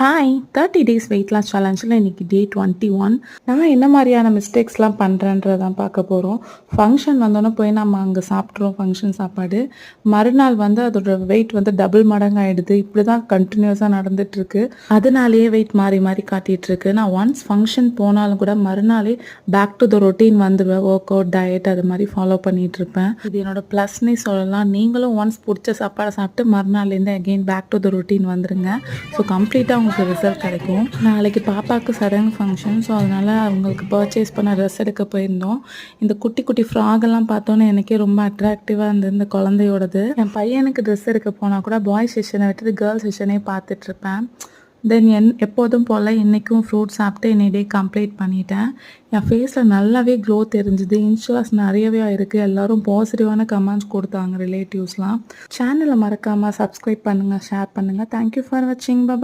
Hi 30 days weight loss சேலஞ்சில் இன்றைக்கி டே 21. நான் என்ன மாதிரியான மிஸ்டேக்ஸ்லாம் பண்ணுறேன்றதான் பார்க்க போகிறோம். ஃபங்க்ஷன் வந்தோன்னே போய் நம்ம அங்கே சாப்பிட்றோம் ஃபங்க்ஷன் சாப்பாடு. மறுநாள் வந்து அதோட வெயிட் வந்து டபுள் மடங்கு ஆகிடுது. இப்படி தான் கண்டினியூஸாக நடந்துகிட்ருக்கு. அதனாலேயே வெயிட் மாறி மாறி காட்டிகிட்ருக்கு. நான் ஒன்ஸ் ஃபங்க்ஷன் போனாலும் கூட மறுநாளே பேக் டு த ரொட்டீன் வந்துடுவேன். ஒர்க் அவுட், டயட் அது மாதிரி ஃபாலோ பண்ணிகிட்ருப்பேன். இது என்னோடய ப்ளஸ்னே சொல்லலாம். நீங்களும் ஒன்ஸ் பிடிச்ச சாப்பாடை சாப்பிட்டு மறுநாள்லேருந்து again back to the routine வந்துடுங்க. ஸோ கம்ப்ளீட்டாக உங்களுக்கு ரிசல்ட் கிடைக்கும். நாளைக்கு பாப்பாவுக்கு சடங்கு ஃபங்க்ஷன். ஸோ அதனால் அவங்களுக்கு பர்ச்சேஸ் பண்ண ட்ரெஸ் எடுக்க போயிருந்தோம். இந்த குட்டி குட்டி ஃப்ராகெல்லாம் பார்த்தோன்னே எனக்கே ரொம்ப அட்ராக்டிவாக இருந்தது இந்த குழந்தையோடது. என் பையனுக்கு ட்ரெஸ் எடுக்க போனால் கூட பாய்ஸ் செஷனை விட்டுட்டு கேர்ள்ஸ் செஷனே பார்த்துட்ருப்பேன். தென் எப்போதும் போல் இன்றைக்கும் ஃப்ரூட் சாப்பிட்டு இன்னைக்கு கம்ப்ளீட் பண்ணிட்டேன். என் ஃபேஸில் நல்லாவே க்ளோ தெரிஞ்சுது. இன்ஸ்டாஸ் நிறையவே இருக்குது. எல்லோரும் பாசிட்டிவான கமெண்ட்ஸ் கொடுத்தாங்க ரிலேட்டிவ்ஸ்லாம். சேனலை மறக்காமல் சப்ஸ்கிரைப் பண்ணுங்கள், ஷேர் பண்ணுங்கள். தேங்க்யூ ஃபார் வாட்சிங். பாய்.